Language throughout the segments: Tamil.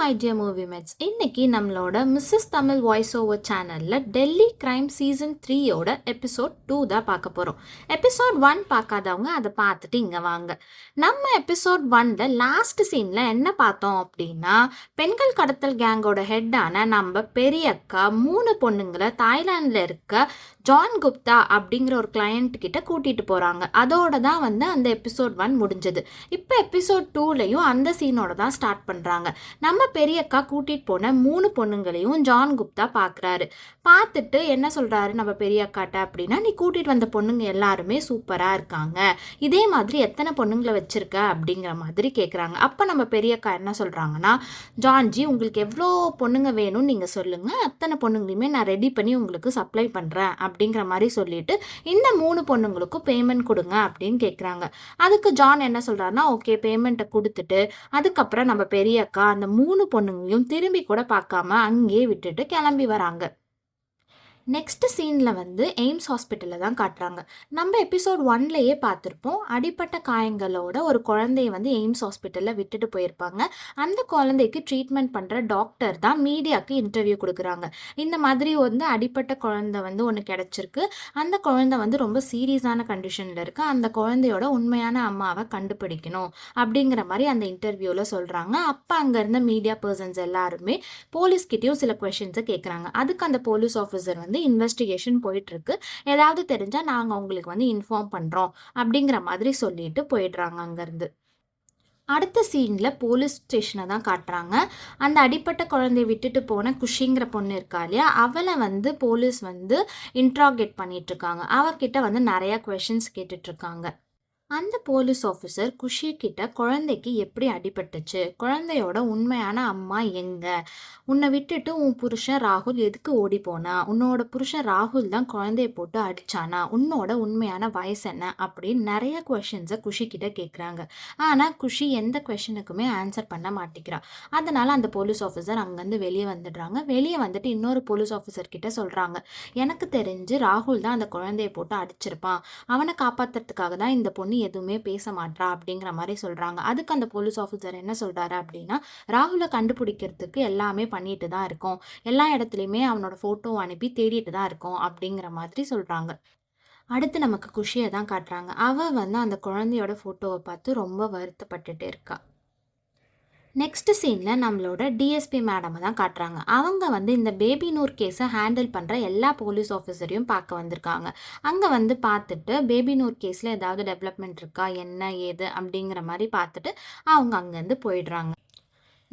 My dear movie mats. இன்னைக்கு நம்மளோட மிஸ்ஸஸ் தமிழ் வாய்ஸ் ஓவர் சேனலில் டெல்லி கிரைம் சீசன் 3யோட எபிசோட் 2 தான் பார்க்க போகிறோம். எபிசோட் 1 பார்க்காதவங்க அதை பார்த்துட்டு இங்கே வாங்க. நம்ம எபிசோட் 1ல் லாஸ்ட் சீனில் என்ன பார்த்தோம் அப்படின்னா, பெண்கள் கடத்தல் கேங்கோட ஹெட்டான நம்ம பெரியக்கா 3 பொண்ணுங்களை தாய்லாண்டில் இருக்க ஜான் குப்தா அப்படிங்கிற ஒரு கிளையண்ட் கிட்ட கூட்டிகிட்டு போகிறாங்க. அதோட தான் வந்து அந்த எபிசோட் 1 முடிஞ்சது. இப்போ எபிசோட் 2லையும் அந்த சீனோட தான் ஸ்டார்ட் பண்ணுறாங்க. நம்ம பெரியக்கா கூட்டிகிட்டு போன 3 பொண்ணுங்களையும் ஜான் குப்தா பார்க்குறாரு. பார்த்துட்டு என்ன சொல்கிறாரு நம்ம பெரியக்காட்ட அப்படின்னா, நீ கூட்டிகிட்டு வந்த பொண்ணுங்க எல்லாருமே சூப்பராக இருக்காங்க, இதே மாதிரி எத்தனை பொண்ணுங்களை வச்சுருக்க அப்படிங்கிற மாதிரி கேட்குறாங்க. அப்போ நம்ம பெரியக்கா என்ன சொல்கிறாங்கன்னா, ஜான்ஜி உங்களுக்கு எவ்வளோ பொண்ணுங்க வேணும்னு நீங்கள் சொல்லுங்கள், அத்தனை பொண்ணுங்களையுமே நான் ரெடி பண்ணி உங்களுக்கு சப்ளை பண்ணுறேன் அப்படிங்கிற மாதிரி சொல்லிட்டு இந்த 3 பொண்ணுங்களுக்கும் பேமெண்ட் கொடுங்க அப்படின்னு கேட்குறாங்க. அதுக்கு ஜான் என்ன சொல்கிறாருன்னா, ஓகே பேமெண்ட்டை கொடுத்துட்டு அதுக்கப்புறம் நம்ம பெரியக்கா அந்த 3 பொண்ணுங்களையும் திரும்பி கூட பார்க்காம அங்கேயே விட்டுட்டு கிளம்பி வராங்க. நெக்ஸ்ட் சீனில் வந்து எய்ம்ஸ் ஹாஸ்பிட்டலில் தான் காட்டுறாங்க. நம்ம எபிசோட் 1லேயே பார்த்துருப்போம், அடிப்பட்ட காயங்களோட ஒரு குழந்தைய வந்து எய்ம்ஸ் ஹாஸ்பிட்டலில் விட்டுட்டு போயிருப்பாங்க. அந்த குழந்தைக்கு ட்ரீட்மெண்ட் பண்ணுற டாக்டர் தான் மீடியாவுக்கு இன்டர்வியூ கொடுக்குறாங்க. இந்த மாதிரி வந்து அடிப்பட்ட குழந்தை வந்து ஒன்று கிடச்சிருக்கு, அந்த குழந்தை வந்து ரொம்ப சீரியஸான கண்டிஷனில் இருக்குது, அந்த குழந்தையோட உண்மையான அம்மாவை கண்டுபிடிக்கணும் அப்படிங்கிற மாதிரி அந்த இன்டர்வியூவில் சொல்கிறாங்க. அப்போ அங்கே இருந்த மீடியா பர்சன்ஸ் எல்லாருமே போலீஸ்கிட்டையும் சில கொஷின்ஸை கேட்குறாங்க. அதுக்கு அந்த போலீஸ் ஆஃபீஸர் வந்து இன்வெஸ்டிகேஷன் போயிட்டுருக்கு, ஏதாவது தெரிஞ்சால் நாங்கள் உங்களுக்கு வந்து இன்ஃபார்ம் பண்ணுறோம் அப்படிங்கிற மாதிரி சொல்லிட்டு போயிடுறாங்க அங்கேருந்து. அடுத்த சீனில் போலீஸ் ஸ்டேஷனை தான் காட்டுறாங்க. அந்த அடிப்பட்ட குழந்தைய விட்டுட்டு போன குஷிங்கிற பொண்ணு இருக்கா இல்லையா, அவளை வந்து போலீஸ் வந்து இன்ட்ராகேட் பண்ணிகிட்ருக்காங்க. அவகிட்ட வந்து நிறையா கொஷின்ஸ் கேட்டுட்ருக்காங்க. அந்த போலீஸ் ஆஃபீஸர் குஷி கிட்ட குழந்தைக்கு எப்படி அடிபட்டுச்சு, குழந்தையோட உண்மையான அம்மா எங்கே, உன்னை விட்டுட்டு உன் புருஷன் ராகுல் எதுக்கு ஓடி போனா, உன்னோட புருஷன் ராகுல் தான் குழந்தைய போட்டு அடிச்சானா, உன்னோட உண்மையான வயசு என்ன அப்படின்னு நிறைய கொஷின்ஸை குஷி கிட்ட கேட்குறாங்க. ஆனால் குஷி எந்த கொஷனுக்குமே ஆன்சர் பண்ண மாட்டேங்கிறா. அதனால் அந்த போலீஸ் ஆஃபீஸர் அங்கேருந்து வெளியே வந்துடுறாங்க. வெளியே வந்துட்டு இன்னொரு போலீஸ் ஆஃபீஸர் கிட்ட சொல்கிறாங்க, எனக்கு தெரிஞ்சு ராகுல் தான் அந்த குழந்தைய போட்டு அடிச்சிருப்பான், அவனை காப்பாற்றுறதுக்காக தான் இந்த பொண்ணு எதுவுமே பேச மாட்டா அப்படிங்கிற மாதிரி சொல்கிறாங்க. அதுக்கு அந்த போலீஸ் ஆஃபீஸர் என்ன சொல்கிறாரு அப்படின்னா, ராகுலை கண்டுபிடிக்கிறதுக்கு எல்லாமே பண்ணிட்டு தான் இருக்கோம், எல்லா இடத்துலையுமே அவனோட ஃபோட்டோ அனுப்பி தேடிட்டு தான் இருக்கோம் அப்படிங்கிற மாதிரி சொல்கிறாங்க. அடுத்து நமக்கு குஷியை தான் காட்டுறாங்க. அவள் வந்து அந்த குழந்தையோட ஃபோட்டோவை பார்த்து ரொம்ப வருத்தப்பட்டுட்டு இருக்கா. நெக்ஸ்ட் சீனில் நம்மளோட டிஎஸ்பி மேடமை தான் காட்டுறாங்க. அவங்க வந்து இந்த பேபி நூர் கேஸை ஹேண்டில் பண்ணுற எல்லா போலீஸ் ஆஃபீஸரையும் பார்க்க வந்திருக்காங்க. அங்கே வந்து பார்த்துட்டு பேபி நூர் கேஸில் ஏதாவது டெவலப்மெண்ட் இருக்கா என்ன ஏது அப்படிங்கிற மாதிரி பார்த்துட்டு அவங்க அங்கேருந்து போயிடுறாங்க.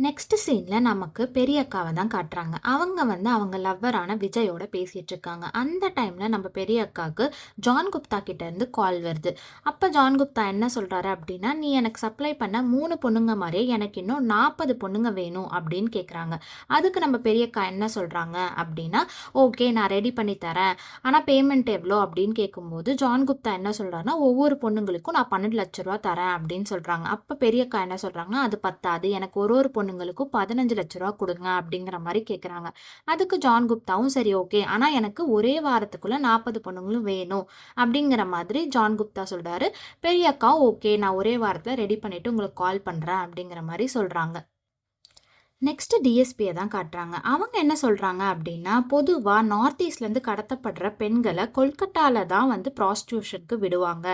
நெக்ஸ்ட் சீனில் நமக்கு பெரியக்காவை தான் காட்டுறாங்க. அவங்க வந்து அவங்க லவ்வரான விஜயோட பேசிகிட்டு இருக்காங்க. அந்த டைமில் நம்ம பெரியக்காவுக்கு ஜான் குப்தா கிட்டேருந்து கால் வருது. அப்போ ஜான் குப்தா என்ன சொல்கிறாரு அப்படின்னா, நீ எனக்கு சப்ளை பண்ண 3 பொண்ணுங்க மாதிரியே எனக்கு இன்னும் 40 பொண்ணுங்க வேணும் அப்படின்னு கேட்குறாங்க. அதுக்கு நம்ம பெரியக்கா என்ன சொல்கிறாங்க அப்படின்னா, ஓகே நான் ரெடி பண்ணி தரேன், ஆனால் பேமெண்ட் எவ்வளோ அப்படின்னு கேட்கும்போது ஜான் குப்தா என்ன சொல்கிறாருன்னா, ஒவ்வொரு பொண்ணுங்களுக்கும் நான் 12 லட்ச ரூபா தரேன் அப்படின்னு சொல்கிறாங்க. அப்போ பெரியக்கா என்ன சொல்கிறாங்க, அது பத்தாது, எனக்கு ஒரு பொண்ணுங்களுக்கும் 15 லட்ச ரூபா கொடுங்க அப்படிங்கிற மாதிரி கேட்குறாங்க. அதுக்கு ஜான் குப்தாவும் சரி ஓகே, ஆனால் எனக்கு ஒரே வாரத்துக்குள்ள 40 பொண்ணுங்களும் வேணும் அப்படிங்கிற மாதிரி ஜான் குப்தா சொல்றாரு. பெரியக்கா ஓகே நான் ஒரே வாரத்தில் ரெடி பண்ணிட்டு உங்களுக்கு கால் பண்ணுறேன் அப்படிங்கிற மாதிரி சொல்றாங்க. நெக்ஸ்ட் டிஎஸ்பியை தான் காட்டுறாங்க. அவங்க என்ன சொல்கிறாங்க அப்படின்னா, பொதுவாக நார்த் ஈஸ்ட்லேருந்து கடத்தப்படுற பெண்களை கொல்கட்டாவில் தான் வந்து ப்ராஸ்டியூஷனுக்கு விடுவாங்க,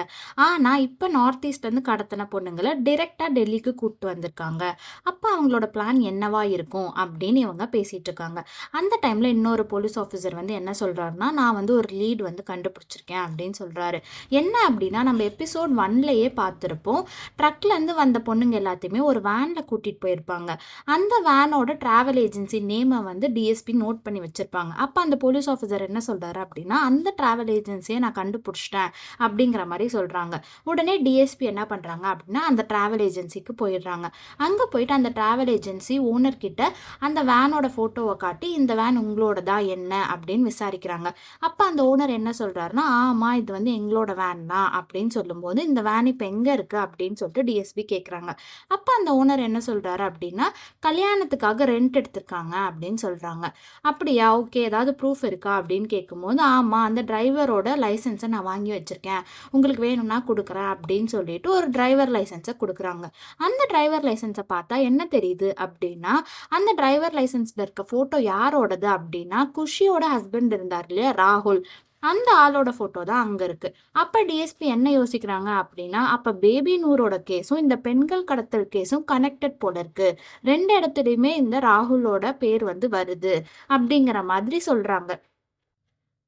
ஆனால் இப்போ நார்த் ஈஸ்ட்லேருந்து கடத்தின பொண்ணுங்களை டிரெக்டாக டெல்லிக்கு கூப்பிட்டு வந்திருக்காங்க. அப்போ அவங்களோட பிளான் என்னவா இருக்கும் அப்படின்னு இவங்க பேசிகிட்டு இருக்காங்க. அந்த டைமில் இன்னொரு போலீஸ் ஆஃபீஸர் வந்து என்ன சொல்கிறாருன்னா, நான் வந்து ஒரு லீட் வந்து கண்டுபிடிச்சிருக்கேன் அப்படின்னு சொல்கிறாரு. என்ன அப்படின்னா, நம்ம எபிசோட் 1லேயே பார்த்துருப்போம், ட்ரக்லேருந்து வந்த பொண்ணுங்க எல்லாத்தையுமே ஒரு வேனில் கூட்டிகிட்டு போயிருப்பாங்க. அந்த வேனோட டிராவல் ஏஜென்சி நேமை வந்து டிஎஸ்பி நோட் பண்ணி வச்சுருப்பாங்க. அப்போ அந்த போலீஸ் ஆஃபீஸர் என்ன சொல்கிறாரு அப்படின்னா, அந்த டிராவல் ஏஜென்சியை நான் கண்டுபிடிச்சிட்டேன் அப்படிங்கிற மாதிரி சொல்கிறாங்க. உடனே டிஎஸ்பி என்ன பண்ணுறாங்க அப்படின்னா, அந்த டிராவல் ஏஜென்சிக்கு போயிடுறாங்க. அங்கே போயிட்டு அந்த டிராவல் ஏஜென்சி ஓனர்கிட்ட அந்த வேனோட ஃபோட்டோவை காட்டி, இந்த வேன் உங்களோடதா என்ன அப்படின்னு விசாரிக்கிறாங்க. அப்போ அந்த ஓனர் என்ன சொல்கிறாருன்னா, ஆமாம் இது வந்து எங்களோட வேன் தான் அப்படின்னு சொல்லும்போது, இந்த வேன் இப்போ எங்கே இருக்குது அப்படின்னு சொல்லிட்டு டிஎஸ்பி கேட்குறாங்க. அப்போ அந்த ஓனர் என்ன சொல்கிறாரு அப்படின்னா, கல்யாண வாகனத்துக்காக ரெண்ட் எடுத்திருக்காங்க அப்படின்னு சொல்றாங்க. அப்படியா? ஓகே. ஏதாவது ப்ரூஃப் இருக்கா? அப்படின்னு கேட்கும்போது, ஆமா அந்த டிரைவரோட லைசென்ஸ நான் வாங்கி வச்சிருக்கேன். உங்களுக்கு வேணும்னா குடுக்குறேன் அப்படின்னு சொல்லிட்டு ஒரு டிரைவர் லைசென்ஸ குடுக்குறாங்க. அந்த டிரைவர் லைசென்ஸ பார்த்தா என்ன தெரியுது அப்படின்னா, அந்த டிரைவர் லைசென்ஸ்ல இருக்க ஃபோட்டோ யாரோடது அப்படின்னா, குஷியோட ஹஸ்பண்ட் இருந்தார் இல்லையா? ராகுல். அந்த ஆளோட ஃபோட்டோ தான் அங்க இருக்கு. அப்ப டிஎஸ்பி என்ன யோசிக்கிறாங்க அப்படின்னா, அப்ப பேபி நூரோட கேஸும், இந்த பெண்கள் கடத்தல் கேஸும் கனெக்டட் போல இருக்கு. 2 இடத்துலயுமே இந்த ராகுலோட பேர் வந்து வருது. அப்படிங்கிற மாதிரி சொல்றாங்க.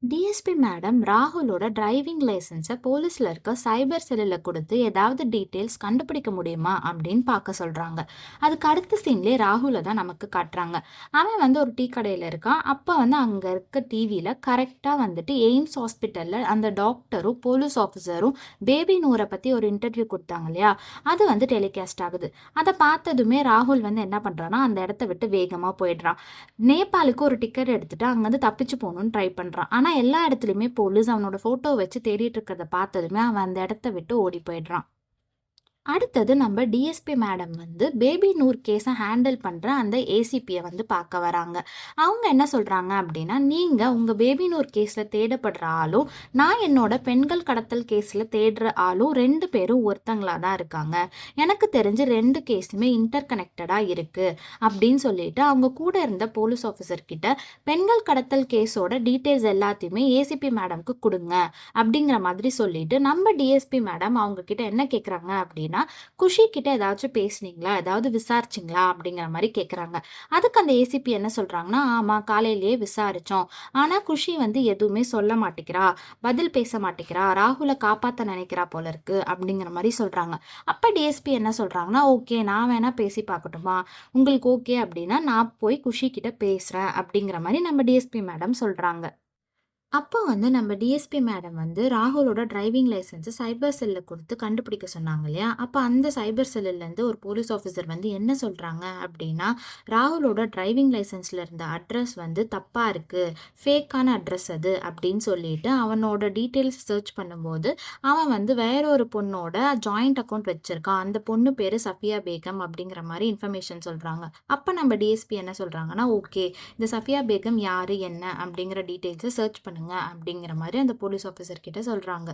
டிஎஸ்பி மேடம் ராகுலோட டிரைவிங் லைசென்ஸை போலீஸ்ல இருக்க சைபர் செல்லில் கொடுத்து ஏதாவது டீட்டெயில்ஸ் கண்டுபிடிக்க முடியுமா அப்படின்னு பார்க்க சொல்றாங்க. அதுக்கு அடுத்த சீன்லேயே ராகுலை தான் நமக்கு காட்டுறாங்க. அவன் வந்து ஒரு டீ கடையில் இருக்கான். அப்போ வந்து அங்கே இருக்க டிவியில் கரெக்டாக வந்துட்டு எய்ம்ஸ் ஹாஸ்பிட்டலில் அந்த டாக்டரும் போலீஸ் ஆஃபீஸரும் பேபி நூரை பற்றி ஒரு இன்டர்வியூ கொடுத்தாங்க இல்லையா, அது வந்து டெலிகாஸ்ட் ஆகுது. அதை பார்த்ததுமே ராகுல் வந்து என்ன பண்ணுறான்னா அந்த இடத்த விட்டு வேகமாக போயிடுறான். நேபாளுக்கு ஒரு டிக்கெட் எடுத்துட்டு அங்கேருந்து தப்பிச்சு போகணும்னு ட்ரை பண்ணுறான். ஆனால் எல்லா இடத்துலையுமே போலீஸ் அவனோட ஃபோட்டோ வச்சு தேடிட்டு இருக்கிறத பார்த்ததுமே அவன் அந்த இடத்த விட்டு ஓடி போயிடுறான். அடுத்தது நம்ம டிஎஸ்பி மேடம் வந்து பேபி நூர் கேஸை ஹேண்டில் பண்ணுற அந்த ஏசிபியை வந்து பார்க்க வராங்க. அவங்க என்ன சொல்கிறாங்க அப்படின்னா, நீங்கள் உங்கள் பேபி நூர் கேஸில் தேடப்படுற ஆளும் நான் என்னோட பெண்கள் கடத்தல் கேஸில் தேடுற ஆளும் 2 பேரும் ஒருத்தங்களாக தான் இருக்காங்க. எனக்கு தெரிஞ்சு 2 கேஸுமே இன்டர் கனெக்டடாக இருக்குது அப்படின்னு சொல்லிட்டு அவங்க கூட இருந்த போலீஸ் ஆஃபீஸர் கிட்ட பெண்கள் கடத்தல் கேஸோட டீட்டெயில்ஸ் எல்லாத்தையுமே ஏசிபி மேடம்க்கு கொடுங்க அப்படிங்கிற மாதிரி சொல்லிட்டு நம்ம டிஎஸ்பி மேடம் அவங்க கிட்ட என்ன கேட்குறாங்க அப்படின்னா, குஷி கிட்ட ஏதாச்சும் பேசுனீங்களா, ஏதாவது விசாரிச்சிங்களா அப்படிங்கிற மாதிரி கேட்குறாங்க. அதுக்கு அந்த ஏசிபி என்ன சொல்றாங்கன்னா, ஆமா காலையிலேயே விசாரிச்சோம். ஆனா குஷி வந்து எதுவுமே சொல்ல மாட்டேங்கிறா, பதில் பேச மாட்டேங்கிறா, ராகுலை காப்பாற்ற நினைக்கிறா போல இருக்கு அப்படிங்கிற மாதிரி சொல்றாங்க. அப்ப டிஎஸ்பி என்ன சொல்றாங்கன்னா, ஓகே நான் வேணா பேசி பார்க்கட்டுமா, உங்களுக்கு ஓகே அப்படின்னா நான் போய் குஷி கிட்ட பேசுறேன் அப்படிங்கிற மாதிரி நம்ம டிஎஸ்பி மேடம் சொல்றாங்க. அப்போ வந்து நம்ம டிஎஸ்பி மேடம் வந்து ராகுலோட டிரைவிங் லைசென்ஸை சைபர் செல்லில் கொடுத்து கண்டுபிடிக்க சொன்னாங்க இல்லையா, அப்போ அந்த சைபர் செல்லுலேருந்து ஒரு போலீஸ் ஆஃபீஸர் வந்து என்ன சொல்கிறாங்க அப்படின்னா, ராகுலோட டிரைவிங் லைசென்ஸில் இருந்த அட்ரஸ் வந்து தப்பாக இருக்குது, ஃபேக்கான அட்ரஸ் அது அப்படின்னு சொல்லிட்டு அவனோட டீட்டெயில்ஸ் சர்ச் பண்ணும்போது அவன் வந்து வேற ஒரு பொண்ணோட ஜாயிண்ட் அக்கௌண்ட் வச்சுருக்கான். அந்த பொண்ணு பேர் சஃபியா பேகம் அப்படிங்கிற மாதிரி இன்ஃபர்மேஷன் சொல்கிறாங்க. அப்போ நம்ம டிஎஸ்பி என்ன சொல்கிறாங்கன்னா, ஓகே இந்த சஃபியா பேகம் யார் என்ன அப்படிங்கிற டீட்டெயில்ஸை சர்ச் பண்ணுங்க அப்படிங்கிற மாதிரி அந்த போலீஸ் ஆஃபீஸர் கிட்ட சொல்றாங்க.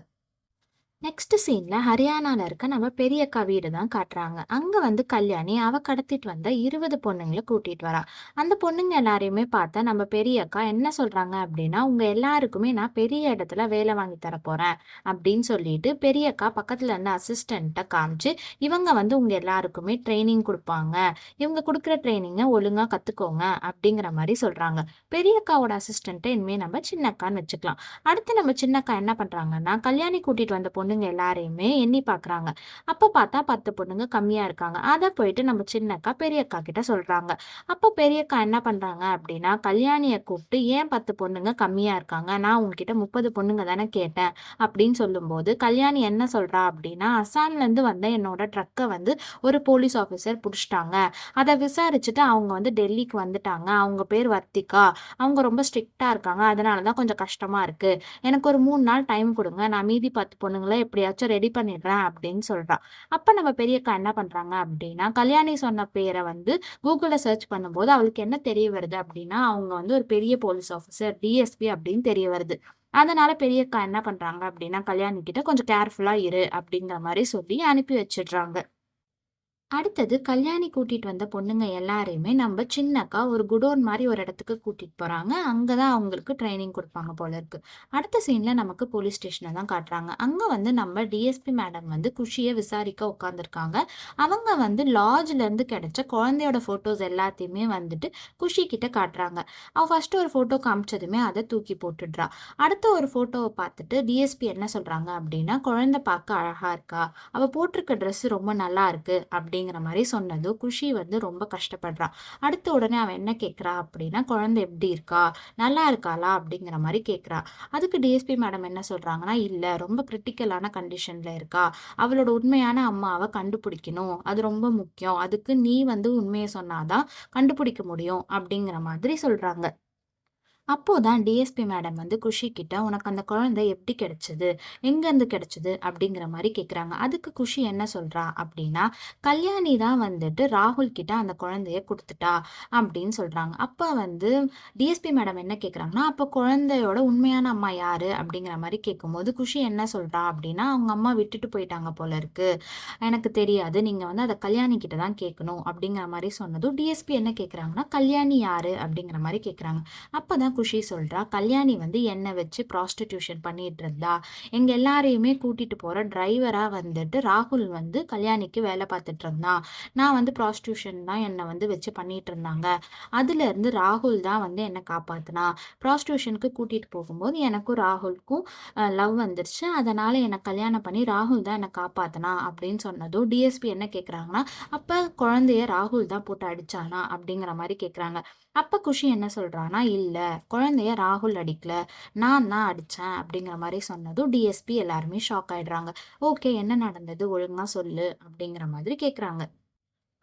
நெக்ஸ்ட் சீன்ல ஹரியானால இருக்க நம்ம பெரியக்கா வீடு தான் காட்டுறாங்க. அங்க வந்து கல்யாணி அவ கடத்திட்டு வந்த 20 பொண்ணுங்களை கூட்டிட்டு வரா. அந்த பொண்ணுங்க எல்லாரையுமே பார்த்தா நம்ம பெரியக்கா என்ன சொல்றாங்க அப்படின்னா, உங்க எல்லாருக்குமே நான் பெரிய இடத்துல வேலை வாங்கி தர போறேன் அப்படின்னு சொல்லிட்டு பெரியக்கா பக்கத்துல இருந்த அசிஸ்டண்ட்டை காமிச்சு, இவங்க வந்து உங்க எல்லாருக்குமே ட்ரைனிங் கொடுப்பாங்க, இவங்க கொடுக்குற ட்ரைனிங்கை ஒழுங்கா கத்துக்கோங்க அப்படிங்கிற மாதிரி சொல்றாங்க. பெரியக்காவோட அசிஸ்டண்ட்டை இனிமே நம்ம சின்னக்கான்னு வச்சுக்கலாம். அடுத்து நம்ம சின்னக்கா என்ன பண்றாங்கன்னா, கல்யாணி கூட்டிட்டு வந்த பொண்ணுங்க எல்லாரையுமே எண்ணி பார்க்குறாங்க. அப்போ பார்த்தா 10 பொண்ணுங்க கம்மியா இருக்காங்க. அத போயிட்டு நம்ம சின்னக்கா பெரியக்கா கிட்ட சொல்றாங்க. அப்போ பெரியக்கா என்ன பண்றாங்க அப்படின்னா, கல்யாணிய கூப்பிட்டு ஏன் 10 பொண்ணுங்க கம்மியா இருக்காங்க? நான் உன்கிட்ட 30 பொண்ணுங்க தானே கேட்டேன் அப்படின்னு சொல்லும்போது, கல்யாணி என்ன சொல்றா அப்படின்னா, அசாம்லேருந்து வந்த என்னோட ட்ரக்க வந்து ஒரு போலீஸ் ஆஃபீஸர் புடிச்சிட்டாங்க. அத விசாரிச்சுட்டு அவங்க வந்து டெல்லிக்கு வந்துட்டாங்க. அவங்க பேர் வர்த்திகா. அவங்க ரொம்ப ஸ்ட்ரிக்ட்டா இருக்காங்க. அதனால தான் கொஞ்சம் கஷ்டமா இருக்கு. எனக்கு ஒரு 3 நாள் டைம் குடுங்க. நான் மீதி 10 பொண்ணுங்கள எப்படியாச்சும் ரெடி பண்ணிடுறேன் அப்படின்னு சொல்றா. அப்ப நம்ம பெரியக்கா என்ன பண்றாங்க அப்படின்னா, கல்யாணி சொன்ன பேர வந்து கூகுள்ல சர்ச் பண்ணும்போது அவளுக்கு என்ன தெரிய வருது அப்படின்னா, அவங்க வந்து ஒரு பெரிய போலீஸ் ஆஃபீசர் டிஎஸ்பி அப்படின்னு தெரிய வருது. அதனால பெரியக்கா என்ன பண்றாங்க அப்படின்னா, கல்யாணி கிட்ட கொஞ்சம் கேர்ஃபுல்லா இரு அப்படிங்கிற மாரி சொல்லி அனுப்பி வச்சுடுறாங்க. அடுத்தது கல்யாணி கூட்டிட்டு வந்த பொண்ணுங்க எல்லாரையுமே நம்ம சின்னக்கா ஒரு குடோன் மாதிரி ஒரு இடத்துக்கு கூட்டிட்டு போறாங்க. அங்கதான் அவங்களுக்கு ட்ரைனிங் கொடுப்பாங்க போல இருக்கு. அடுத்த சீன்ல நமக்கு போலீஸ் ஸ்டேஷனை தான் காட்டுறாங்க. அங்க வந்து நம்ம டிஎஸ்பி மேடம் வந்து குஷியை விசாரிக்க உட்காந்துருக்காங்க. அவங்க வந்து லாட்ஜ்ல இருந்து கிடைச்ச குழந்தையோட போட்டோஸ் எல்லாத்தையுமே வந்துட்டு குஷி கிட்ட காட்டுறாங்க. அவ ஃபர்ஸ்ட் ஒரு போட்டோ காமிச்சதுமே அதை தூக்கி போட்டுடுறா. அடுத்த ஒரு போட்டோவை பார்த்துட்டு டிஎஸ்பி என்ன சொல்றாங்க அப்படின்னா, குழந்தை பார்க்க அழகா இருக்கா, அவ போட்டிருக்க ட்ரெஸ் ரொம்ப நல்லா இருக்கு அப்படிங்கிற மாதிரி சொன்னது குஷி வந்து ரொம்ப கஷ்டப்படுறா. அடுத்த உடனே அவன் என்ன கேட்குறா அப்படின்னா, குழந்தை எப்படி இருக்கா, நல்லா இருக்காளா அப்படிங்கிற மாதிரி கேட்குறா. அதுக்கு டிஎஸ்பி மேடம் என்ன சொல்றாங்கன்னா, இல்லை ரொம்ப கிரிட்டிக்கலான கண்டிஷன்ல இருக்கா, அவளோட உண்மையான அம்மாவை கண்டுபிடிக்கணும், அது ரொம்ப முக்கியம், அதுக்கு நீ வந்து உண்மையை சொன்னாதான் கண்டுபிடிக்க முடியும் அப்படிங்கிற மாதிரி சொல்றாங்க. அப்போதான் டிஎஸ்பி மேடம் வந்து குஷி கிட்ட, "உனக்கு அந்த குழந்தை எப்படி கிடைச்சது? எங்கேருந்து கிடைச்சது?" அப்படிங்கிற மாரி கேட்குறாங்க. அதுக்கு குஷி என்ன சொல்றா அப்படின்னா, "கல்யாணி தான் வந்துட்டு ராகுல் கிட்ட அந்த குழந்தைய குடுத்துட்டா" அப்படின்னு சொல்றாங்க. அப்ப வந்து டிஎஸ்பி மேடம் என்ன கேட்குறாங்கன்னா, "அப்ப குழந்தையோட உண்மையான அம்மா யாரு?" அப்படிங்கிற மாரி கேட்கும்போது, குஷி என்ன சொல்றா அப்படின்னா, "அவங்க அம்மா விட்டுட்டு போயிட்டாங்க போல இருக்கு. எனக்கு தெரியாது. நீங்க வந்து அத கல்யாணி கிட்ட தான் கேட்கணும்." அப்படிங்கிற மாரி சொன்னதும், டிஎஸ்பி என்ன கேட்குறாங்கன்னா, "கல்யாணி யாரு?" அப்படிங்கிற மாரி கேட்குறாங்க. அப்பதான் குஷி சொல்றா, "கல்யாணி வந்து என்ன வச்சு ப்ராஸ்டிடியூஷன் பண்ணிட்டு இருந்தா. எங்க எல்லாரையுமே கூட்டிட்டு போற டிரைவரா வந்துட்டு ராகுல் வந்து கல்யாணிக்கு வேலை பார்த்துட்டு இருந்தான். நான் வந்து ப்ராஸ்டிடியூஷன் தான் என்ன வந்து வச்சு பண்ணிட்டு இருந்தாங்க. அதுலேருந்து ராகுல் தான் வந்து என்ன காப்பாத்துனான். ப்ராஸ்டிடியூஷனுக்கு கூட்டிட்டு போகும்போது எனக்கும் ராகுலுக்கும் லவ் வந்துருச்சு. அதனால என்ன கல்யாணம் பண்ணி ராகுல் தான் என்ன காப்பாத்துனான்." அப்படின்னு சொன்னதும் டிஎஸ்பி என்ன கேட்குறாங்கன்னா, "அப்ப குழந்தைய ராகுல் தான் போட்டு அடிச்சானா?" அப்படிங்கிற மாரி கேட்குறாங்க. அப்ப குஷி என்ன சொல்றான்னா, "இல்ல, குழந்தைய ராகுல் அடிக்கல. நான் தான் அடிச்சேன்." அப்படிங்கிற மாரி சொன்னதும் டிஎஸ்பி எல்லாருமே ஷாக் ஆயிடுறாங்க. "ஓகே, என்ன நடந்தது? ஒழுங்கா சொல்லு." அப்படிங்கிற மாதிரி கேட்குறாங்க.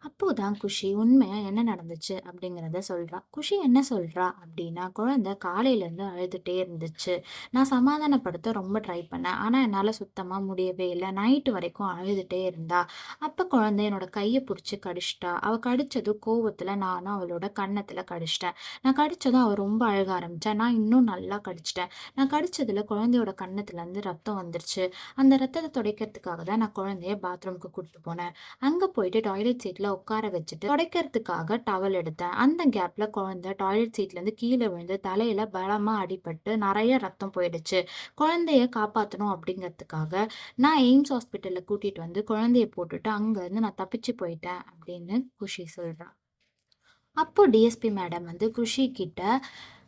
அப்போதான் குஷி உண்மையா என்ன நடந்துச்சு அப்படிங்கிறத சொல்றா. குஷி என்ன சொல்றா அப்படின்னா, குழந்தை காலையிலேருந்து அழுதுட்டே இருந்துச்சு. நான் சமாதானப்படுத்த ரொம்ப ட்ரை பண்ணேன். ஆனா என்னால சுத்தமா முடியவே இல்ல. நைட்டு வரைக்கும் அழுதுட்டே இருந்தா. அப்ப குழந்தை என்னோட கைய புடிச்சு கடிச்சுட்டா. அவ கடிச்சதும் கோவத்துல நானும் அவளோட கன்னத்துல கடிச்சுட்டேன். நான் கடிச்சதும் அவ ரொம்ப அழுக ஆரம்பிச்சா. நான் இன்னும் நல்லா கடிச்சுட்டேன். நான் கடிச்சதுல குழந்தையோட கன்னத்துலருந்து ரத்தம் வந்துருச்சு. அந்த ரத்தத்த துடைக்கிறதுக்காக தான் நான் குழந்தைய பாத்ரூம்க்கு கூட்டிட்டு போனேன். அங்க போயிட்டு டாய்லெட் சீட்ல உட்கார வச்சுட்டு துடைக்கிறதுக்காக டவல் எடுத்தேன். அந்த கேப்ல குழந்தை டாய்லெட் சீட்லேருந்து கீழ விழுந்து தலையில பலமா அடிபட்டு நெறைய ரத்தம் போயிடுச்சு. குழந்தைய காப்பாத்தணும் அப்படிங்கிறதுக்காக நான் எய்ம்ஸ் ஹாஸ்பிட்டல்ல கூட்டிட்டு வந்து குழந்தைய போட்டுட்டு அங்கருந்து நான் தப்பிச்சு போயிட்டேன் அப்படின்னு குஷி சொல்றா. அப்போ டிஎஸ்பி மேடம் வந்து குஷி கிட்ட,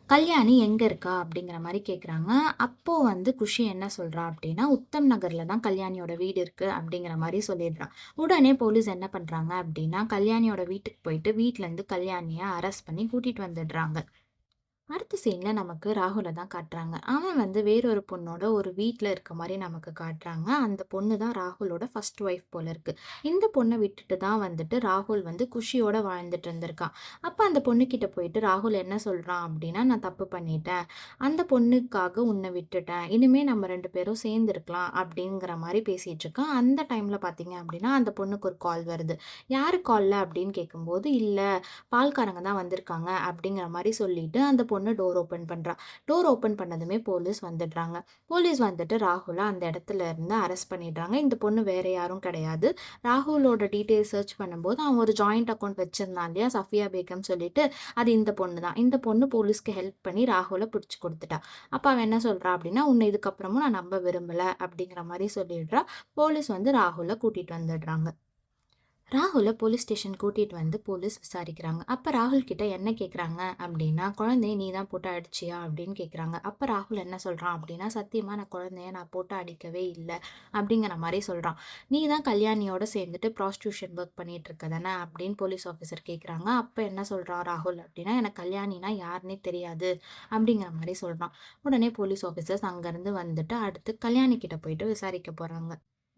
"கல்யாணி எங்க இருக்கா?" அப்படிங்கிற மாரி கேட்குறாங்க. அப்போ வந்து குஷி என்ன சொல்றா அப்படின்னா, "உத்தம் நகர்ல தான் கல்யாணியோட வீடு இருக்கு." அப்படிங்கிற மாரி சொல்லிடுறா. உடனே போலீஸ் என்ன பண்றாங்க அப்படின்னா, கல்யாணியோட வீட்டுக்கு போயிட்டு வீட்லருந்து கல்யாணிய அரெஸ்ட் பண்ணி கூட்டிட்டு வந்துடுறாங்க. அடுத்த சீன்ல நமக்கு ராகுல தான் காட்டுறாங்க. அவன் வந்து வேறொரு பொண்ணோட ஒரு வீட்ல இருக்க மாரி நமக்கு காட்டுறாங்க. அந்த பொண்ணு தான் ராகுலோட ஃபர்ஸ்ட் ஒய்ஃப் போல இருக்கு. இந்த பொண்ண விட்டுட்டு தான் வந்துட்டு ராகுல் வந்து குஷியோட வாழ்ந்துட்டு இருந்திருக்கான். அப்ப அந்த பொண்ணுகிட்ட போயிட்டு ராகுல் என்ன சொல்றான் அப்டின்னா, "நான் தப்பு பண்ணிட்டேன். அந்த பொண்ணுக்காக உன்ன விட்டுட்டேன். இனிமே நம்ம 2 பேரும் சேர்ந்திருக்கலாம்." அப்டிங்கிற மாரி பேசிட்டு இருக்கான். அந்த டைம்ல பார்த்தீங்க அப்டின்னா, அந்த பொண்ணுக்கு ஒரு கால் வருது. "யாரு கால்ல?" அப்டின்னு கேட்கும்போது, "இல்ல, பால்காரங்க தான் வந்திருக்காங்க." அப்படிங்கிற மாரி சொல்லிட்டு அந்த பொண்ணு டோர் ஓப்பன் பண்றா. டோர் ஓப்பன் பண்ணதுமே போலீஸ் வந்துடுறாங்க. போலீஸ் வந்துட்டு ராகுல அந்த இடத்துல இருந்து அரெஸ்ட் பண்ணிடுறாங்க. இந்த பொண்ணு வேற யாரும் கிடையாது. ராகுலோட டீட்டெயில்ஸ் சர்ச் பண்ணும்போது அவன் ஒரு ஜாயிண்ட் அக்கவுண்ட் வச்சிருந்தான் இல்லையா? சஃபியா பேகம் சொல்லிட்டு, அது இந்த பொண்ணு தான். இந்த பொண்ணு போலீஸ்க்கு ஹெல்ப் பண்ணி ராகுல புடிச்சு குடுத்துட்டா. அப்ப அவன் என்ன சொல்றா அப்படின்னா, "உன்ன இதுக்கப்புறமும் நான் நம்ப விரும்பல." அப்படிங்கிற மாரி சொல்லிடுறா. போலீஸ் வந்து ராகுல கூட்டிட்டு வந்துடுறாங்க. ராகுல போலீஸ் ஸ்டேஷன் கூட்டிட்டு வந்து போலீஸ் விசாரிக்கிறாங்க. அப்ப ராகுல் கிட்ட என்ன கேட்குறாங்க அப்படின்னா, "குழந்தைய நீ தான் போட்டு அடிச்சியா?" அப்படின்னு கேட்குறாங்க. அப்ப ராகுல் என்ன சொல்றான் அப்படின்னா, "சத்தியமா நான் குழந்தைய நான் போட்டு அடிக்கவே இல்ல." அப்படிங்கிற மாரி சொல்றான். "நீ தான் கல்யாணியோட சேர்ந்துட்டு ப்ராஸ்டியூஷன் ஒர்க் பண்ணிட்டு இருக்க தானே?" அப்படின்னு போலீஸ் ஆஃபீசர் கேட்குறாங்க. அப்ப என்ன சொல்றான் ராகுல் அப்படின்னா, "எனக்கு கல்யாணினா யாருன்னே தெரியாது." அப்படிங்கிற மாரி சொல்றான். உடனே போலீஸ் ஆஃபீசர்ஸ் அங்கருந்து வந்துட்டு அடுத்து கல்யாணி கிட்ட போயிட்டு விசாரிக்க போறாங்க.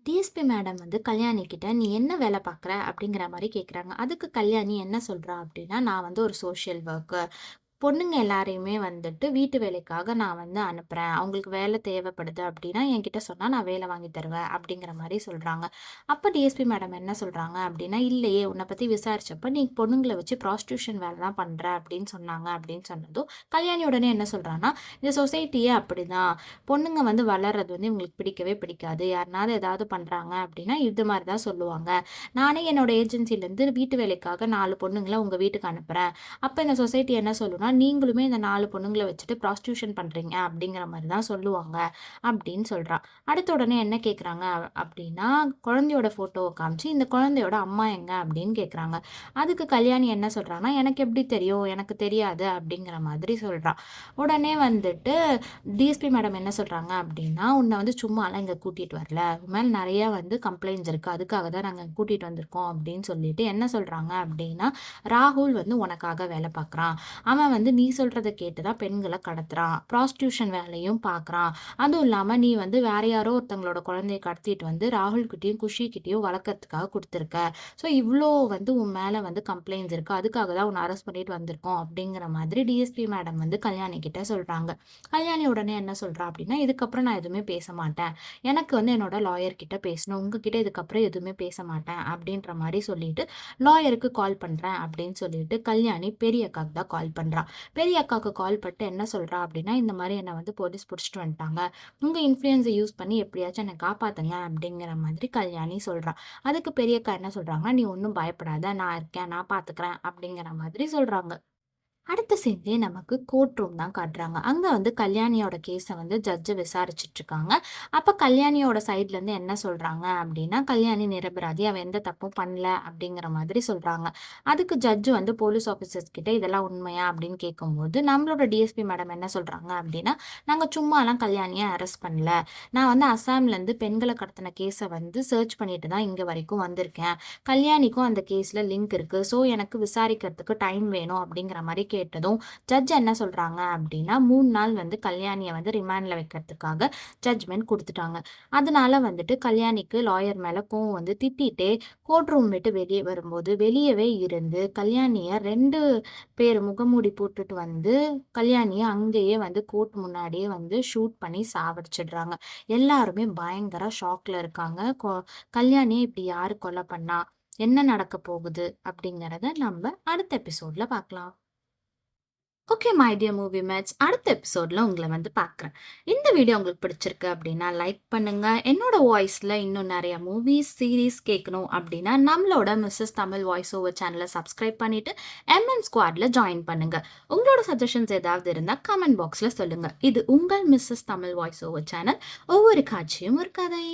டிஎஸ்பி மேடம் வந்து கல்யாணி கிட்ட, "நீ என்ன வேலை பார்க்குற?" அப்படிங்கிற மாரி கேட்குறாங்க. அதுக்கு கல்யாணி என்ன சொல்றா அப்படின்னா, "நான் வந்து ஒரு சோஷியல் ஒர்க்கர். பொண்ணுங்க எல்லாரையுமே வந்துட்டு வீட்டு வேலைக்காக நான் வந்து அனுப்புறேன். அவங்களுக்கு வேலை தேவைப்படுது அப்படின்னா, என்கிட்ட சொன்னா நான் வேலை வாங்கி தருவேன்." அப்படிங்கிற மாரி சொல்றாங்க. அப்ப டிஎஸ்பி மேடம் என்ன சொல்றாங்க அப்படின்னா, "இல்லையே, உன்ன பத்தி விசாரிச்சப்ப நீ பொண்ணுங்கள வச்சு ப்ராஸ்டியூஷன் வேலை தான் பண்ற அப்படின்னு சொன்னாங்க." அப்படின்னு சொன்னதும், கல்யாணி உடனே என்ன சொல்றான்னா, "இந்த சொசைட்டியே அப்படிதான். பொண்ணுங்க வந்து வளர்றது வந்து இவங்களுக்கு பிடிக்கவே பிடிக்காது. யாருனாவது ஏதாவது பண்றாங்க அப்படின்னா, இது மாரி தான் சொல்லுவாங்க. நானே என்னோட ஏஜென்சிலேருந்து வீட்டு வேலைக்காக 4 பொண்ணுங்கள உங்க வீட்டுக்கு அனுப்புறேன். அப்ப இந்த சொசைட்டி என்ன சொல்லும்னா, நீங்களுமே இந்த 4 பொண்ணுங்கள வச்சுட்டு ப்ராஸ்டியூஷன் பண்றீங்க அப்படிங்கிற மாரி தான் சொல்லுவாங்க." அப்படின்னு சொல்றா. அடுத்த உடனே என்ன கேட்குறாங்க அப்படின்னா, குழந்தையோட ஃபோட்டோவ காமிச்சு, "இந்த குழந்தையோட அம்மா எங்க?" அப்படின்னு கேட்குறாங்க. அதுக்கு கல்யாணி என்ன சொல்றான்னா, "எனக்கு எப்படி தெரியும்? எனக்கு தெரியாது." அப்படிங்கிற மாதிரி சொல்றா. உடனே வந்துட்டு டிஎஸ்பி மேடம் என்ன சொல்றாங்க அப்படின்னா, "உன்ன வந்து சும்மாலாம் இங்க கூட்டிட்டு வரல. உன் மேல நெறைய வந்து கம்ப்ளைண்ட்ஸ் இருக்கு. அதுக்காக தான் நாங்க கூட்டிட்டு வந்திருக்கோம்." அப்படின்னு சொல்லிட்டு என்ன சொல்றாங்க அப்படின்னா, "ராகுல் வந்து உனக்காக வேலை பார்க்குறான். அவன் வந்து நீ சொல்றத கேட்டு தான் பெண்கள கடத்துறான். ப்ராஸ்டியூஷன் வேலையும் பார்க்குறான். அதுவும் இல்லாம நீ வந்து வேற யாரோ ஒருத்தவங்களோட குழந்தைய கடத்திட்டு வந்து ராகுல்கிட்டயும், குஷிகிட்டயும் வளர்க்கறதுக்காக குடுத்துருக்க. ஸோ இவ்ளோ வந்து உன் மேல வந்து கம்ப்ளைண்ட்ஸ் இருக்கு. அதுக்காக தான் உன்ன அரெஸ்ட் பண்ணிட்டு வந்திருக்கோம்." அப்படிங்கிற மாதிரி டிஎஸ்பி மேடம் வந்து கல்யாணி கிட்ட சொல்றாங்க. கல்யாணி உடனே என்ன சொல்றா அப்படின்னா, "இதுக்கப்புறம் நான் எதுவுமே பேச மாட்டேன். எனக்கு வந்து என்னோட லாயர் கிட்ட பேசணும். உங்ககிட்ட இதுக்கப்புறம் எதுவுமே பேச மாட்டேன்." அப்படின்ற மாரி சொல்லிட்டு, லாயருக்கு கால் பண்றேன் அப்படின்னு சொல்லிட்டு கல்யாணி பெரிய அக்காக்கு தான் கால் பண்றா. பெரிய அக்காவுக்கு கால் பண்ணிட்டு என்ன சொல்றா அப்படின்னா, "இந்த மாரி என்ன வந்து போலீஸ் புடிச்சுட்டு வந்துட்டாங்க. உங்க இன்ஃப்ளூயன்ஸ யூஸ் பண்ணி எப்படியாச்சும் என்ன காப்பாத்துங்க." அப்படிங்கிற மாதிரி கல்யாணி சொல்றா. அதுக்கு பெரிய அக்கா என்ன சொல்றாங்கன்னா, "நீ ஒண்ணும் பயப்படாத. நான் இருக்கேன். நான் பார்த்துக்கிறேன்." அப்படிங்கிற மாதிரி சொல்றாங்க. அடுத்த சீன்லயே நமக்கு கோர்ட் ரூம் தான் காட்டுறாங்க. அங்க வந்து கல்யாணியோட கேஸ வந்து ஜட்ஜ் விசாரிச்சுட்டு இருக்காங்க. அப்ப கல்யாணியோட சைட்ல இருந்து என்ன சொல்றாங்க அப்படின்னா, கல்யாணி நிரபராதி. அவ எந்த தப்பும் பண்ணல அப்படிங்கிற மாதிரி சொல்றாங்க. அதுக்கு ஜட்ஜ் வந்து போலீஸ் ஆஃபீசர்ஸ் கிட்ட இதெல்லாம் உண்மையா அப்படின்னு கேட்கும்போது, நம்மளோட டிஎஸ்பி மேடம் என்ன சொல்றாங்க அப்படின்னா, நாங்க சும்மாலாம் கல்யாணிய அரெஸ்ட் பண்ணல. நான் வந்து அசாம்ல இருந்து பெண்கள கடத்தின கேஸ வந்து சர்ச் பண்ணிட்டு தான் இங்க வரைக்கும் வந்திருக்கேன். கல்யாணிக்கும் அந்த கேஸ்ல லிங்க் இருக்கு. ஸோ எனக்கு விசாரிக்கிறதுக்கு டைம் வேணும் அப்படிங்கிற மாரி கேட்டதும், ஜட்ஜ் என்ன சொல்றாங்க அப்படின்னா, 3 நாள் வந்து கல்யாணிய வந்து ரிமாண்ட்ல வைக்கிறதுக்காக ஜட்ஜ்மென்ட் குடுத்துட்டாங்க. அதனால வந்துட்டு கல்யாணிக்கு லாயர் மேல கோவம் வந்து திட்டிட்டே கோர்ட் ரூம் விட்டு வெளிய வரும்போது, வெளியவே இருந்து கல்யாணிய 2 பேர் முகமூடி போட்டுட்டு வந்து, கல்யாணிய அங்கேயே வந்து கோர்ட் முன்னாடியே வந்து ஷூட் பண்ணி சாவடிச்சிடுறாங்க. எல்லாருமே பயங்கர ஷாக்ல இருக்காங்க. கல்யாணிய இப்படி யாரு கொலை பண்ணா? என்ன நடக்க போகுது? அப்படிங்கிறத நம்ம அடுத்த எபிசோட்ல பார்க்கலாம். Okay my dear movie mates, அடுத்த எபிசோட்ல உங்களை வந்து பார்க்குறேன். இந்த வீடியோ உங்களுக்கு பிடிச்சிருக்கு அப்படின்னா லைக் பண்ணுங்க. என்னோட வாய்ஸ்ல இன்னும் நிறைய மூவிஸ் சீரீஸ் கேட்கணும் அப்படின்னா நம்மளோட மிஸ்ஸஸ் தமிழ் வாய்ஸ் ஓவர் சேனலை சப்ஸ்கிரைப் பண்ணிட்டு எம்என் ஸ்குவாட்ல ஜாயின் பண்ணுங்க. உங்களோட சஜஷன்ஸ் ஏதாவது இருந்தால் கமெண்ட் பாக்ஸ்ல சொல்லுங்க. இது உங்கள் Mrs Tamil voice over channel. ஒவ்வொரு காட்சியும் ஒரு கதை.